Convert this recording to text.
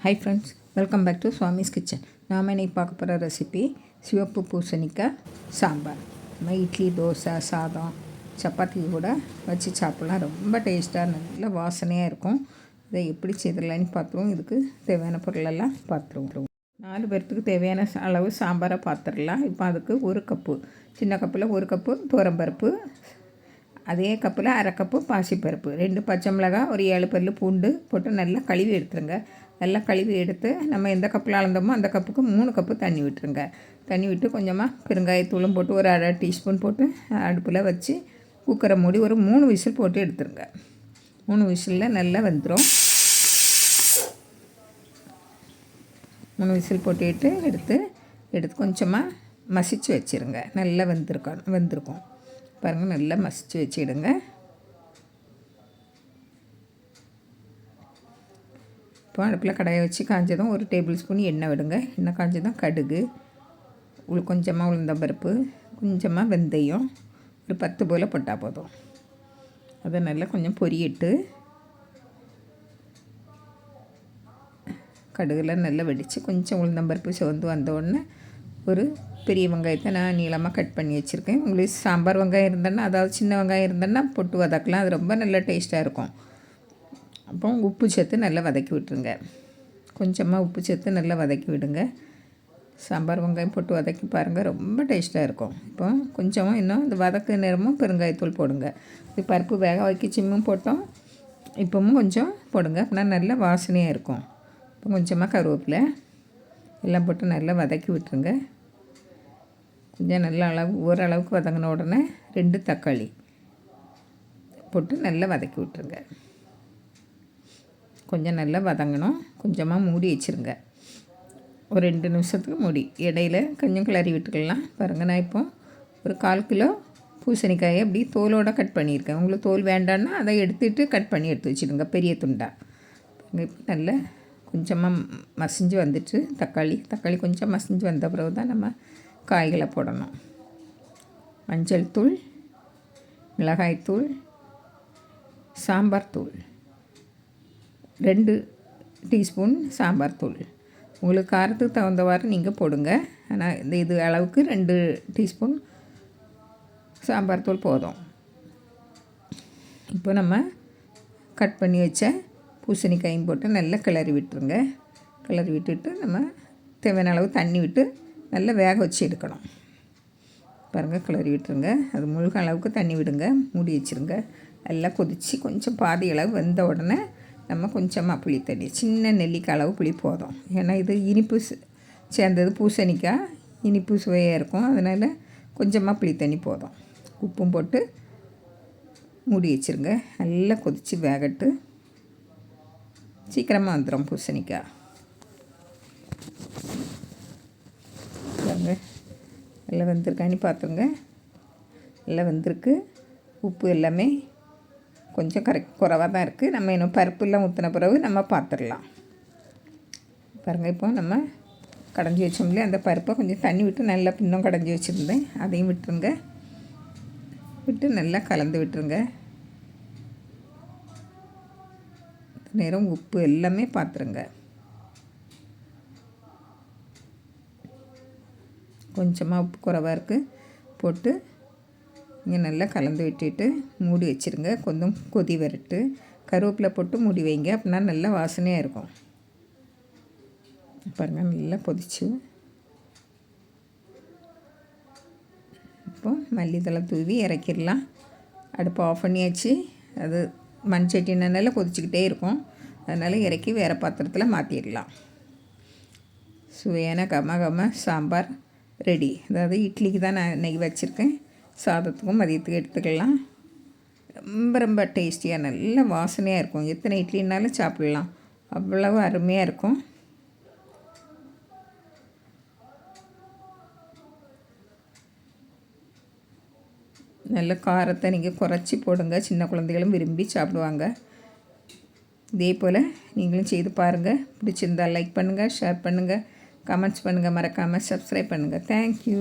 High friends, welcome back to Swami's kitchen. நாம் இன்னைக்கு பார்க்க போகிற ரெசிபி சிவப்பு பூசணிக்காய் சாம்பார். நம்ம இட்லி, தோசை, சாதம், சப்பாத்தி கூட வச்சு சாப்பிட்லாம். ரொம்ப டேஸ்ட்டாக நல்ல வாசனையாக இருக்கும். இதை எப்படி செய்திடலான்னு பார்த்துருவோம். இதுக்கு தேவையான பொருளெல்லாம் பார்த்துருவோம். 4 பேர்த்துக்கு தேவையான அளவு சாம்பாரை பார்த்துடலாம். இப்போ அதுக்கு 1 கப்பு, சின்ன கப்பில் 1 கப்பு துவரம்பருப்பு, அதே கப்பில் 1/2 கப்பு பாசிப்பருப்பு, 2 பச்சை மிளகாய், ஒரு 7 பல்லு பூண்டு போட்டு நல்லா கழுவி எடுத்துருங்க. நல்லா கழுவி எடுத்து நம்ம எந்த கப்பில் அளந்தோமோ அந்த கப்புக்கு 3 கப்பு தண்ணி விட்டுருங்க. தண்ணி விட்டு கொஞ்சமாக பெருங்காயத்தூளும் போட்டு ஒரு 1/2 டீஸ்பூன் போட்டு அடுப்பில் வச்சு குக்கரை மூடி ஒரு 3 விசில் போட்டு எடுத்துருங்க. 3 விசிலில் நல்லா வந்துடும். 3 விசில் போட்டுட்டு எடுத்து கொஞ்சமாக மசிச்சு வச்சுருங்க. நல்லா வெந்திருக்கும் பாருங்கள். நல்லா மசிச்சு வச்சுடுங்க. இப்போ அடுப்பில் கடாயை வச்சு காஞ்சதும் 1 டேபிள் ஸ்பூன் எண்ணெய் விடுங்க. எண்ணெய் காஞ்சதும் கடுகு, கொஞ்சமாக உளுந்தம்பருப்பு, கொஞ்சமாக வெந்தயம், ஒரு 10 போல் போட்டால் போதும். அதை நல்லா கொஞ்சம் பொரியிட்டு கடுகுலாம் நல்லா வெடித்து கொஞ்சம் உளுந்தம்பருப்பு சிவந்து வந்தோடனே ஒரு பெரிய வெங்காயத்தை நான் நீளமாக கட் பண்ணி வச்சுருக்கேன். உங்களுக்கு சாம்பார் வெங்காயம் இருந்தேன்னா, அதாவது சின்ன வெங்காயம் இருந்தேன்னா போட்டு வதக்கலாம். அது ரொம்ப நல்ல டேஸ்ட்டாக இருக்கும். அப்போ உப்பு சேர்த்து நல்லா வதக்கி விட்டுருங்க. கொஞ்சமாக உப்பு சேர்த்து நல்லா வதக்கி விடுங்க. சாம்பார் வெங்காயம் போட்டு வதக்கி பாருங்கள், ரொம்ப டேஸ்ட்டாக இருக்கும். இப்போ கொஞ்சமாக இன்னும் இந்த வதக்கு நேரமும் பெருங்காயத்தூள் போடுங்க. இது பருப்பு வேக வைக்க சிம்மும் போட்டோம், இப்போவும் கொஞ்சம் போடுங்க. அப்படின்னா நல்லா வாசனையாக இருக்கும். இப்போ கொஞ்சமாக கருவேப்பிலை எல்லாம் போட்டு நல்லா வதக்கி விட்டுருங்க. கொஞ்சம் நல்ல ஓரளவுக்கு வதங்கின உடனே 2 தக்காளி போட்டு நல்லா வதக்கி விட்டுருங்க. கொஞ்சம் நல்லா வதங்கணும். கொஞ்சமாக மூடி வச்சுருங்க. ஒரு 2 நிமிஷத்துக்கு மூடி இடையில கொஞ்சம் கிளறி விட்டுக்கலாம். பாருங்கள், நான் இப்போ ஒரு 1/4 கிலோ பூசணிக்காயை அப்படி தோலோடு கட் பண்ணியிருக்கேன். உங்களுக்கு தோல் வேண்டான்னா அதை எடுத்துகிட்டு கட் பண்ணி எடுத்து வச்சுடுங்க, பெரிய துண்டாக. இப்போ நல்லா கொஞ்சமாக மசிஞ்சு வந்துட்டு தக்காளி கொஞ்சம் மசிஞ்சு வந்த பிறகு தான் நம்ம காய்களை போடணும். மஞ்சள் தூள், மிளகாய்த்தூள், சாம்பார் தூள் 2 டீஸ்பூன் சாம்பார் தூள். உங்களுக்கு காரத்துக்கு தகுந்தவாறு நீங்கள் போடுங்க. ஆனால் இது அளவுக்கு 2 டீஸ்பூன் சாம்பார் தூள் போதும். இப்போ நம்ம கட் பண்ணி வச்ச பூசணிக்காயும் போட்டு நல்லா கிளறி விட்டுருங்க. கிளறி விட்டுட்டு நம்ம தேவையான அளவு தண்ணி விட்டு நல்லா வேக வச்சு எடுக்கணும். பாருங்கள், கிளறி விட்டுருங்க. அது முழுக அளவுக்கு தண்ணி விடுங்க, மூடி வச்சுருங்க. நல்லா கொதித்து கொஞ்சம் பாதி அளவு வெந்த உடனே நம்ம கொஞ்சமாக புளி தண்ணி, சின்ன நெல்லிக்காய் அளவு புளி போதும். ஏன்னா இது இனிப்பு சேர்ந்தது, பூசணிக்காய் இனிப்பு சுவையாக இருக்கும். அதனால் கொஞ்சமாக புளி தண்ணி போதும். உப்பும் போட்டு மூடி வச்சுருங்க. நல்லா கொதித்து வேகட்டு. சீக்கிரமாக வந்துடும் பூசணிக்காய். பாருங்க, எல்லாம் வெந்திருக்கான்னு பார்த்துருங்க. எல்லாம் வெந்திருக்கு. உப்பு எல்லாமே கொஞ்சம் குறைவாக தான் இருக்குது. நம்ம இன்னும் பருப்புலாம் ஊற்றின பிறகு நம்ம பார்த்துடலாம். பாருங்கள், இப்போ நம்ம கடைஞ்சி வச்சோம்லையே அந்த பருப்பை கொஞ்சம் தண்ணி விட்டு நல்லா இன்னும் கடைஞ்சி வச்சுருந்தேன், அதையும் விட்டுருங்க. விட்டு நல்லா கலந்து விட்டுருங்க. நேரம் உப்பு எல்லாமே பார்த்துருங்க. கொஞ்சமாக உப்பு குறைவாக இருக்குது போட்டு இங்கே நல்லா கலந்து விட்டுட்டு மூடி வச்சுருங்க. கொஞ்சம் கொதி வரட்டு. கருவேப்பிலை போட்டு மூடி வைங்க, அப்படின்னா நல்லா வாசனையாக இருக்கும். பாருங்கள், நல்லா கொதிச்சு. இப்போ மல்லித்தலை தூவி இறக்கிடலாம். அடுப்பை ஆஃப் பண்ணியாச்சு. அது மண் சட்டினால கொதிச்சுக்கிட்டே இருக்கும். அதனால் இறக்கி வேறு பாத்திரத்தில் மாற்றிடலாம். சுவையான கம சாம்பார் ரெடி. அதாவது இட்லிக்கு தான் நான் இன்றைக்கி வச்சுருக்கேன். சாதத்துக்கும் மதியத்துக்கு எடுத்துக்கலாம். ரொம்ப டேஸ்டியாக நல்ல வாசனையாக இருக்கும். எத்தனை இட்லினாலும் சாப்பிட்லாம். அவ்வளவு அருமையாக இருக்கும். நல்ல காரத்தை நீங்கள் குறைச்சி போடுங்க. சின்ன குழந்தைகளும் விரும்பி சாப்பிடுவாங்க. இதே போல் நீங்களும் செய்து பாருங்கள். பிடிச்சிருந்தால் லைக் பண்ணுங்கள், ஷேர் பண்ணுங்கள், கமெண்ட்ஸ் பண்ணுங்கள், மறக்காமல் சப்ஸ்கிரைப் பண்ணுங்கள். தேங்க்யூ.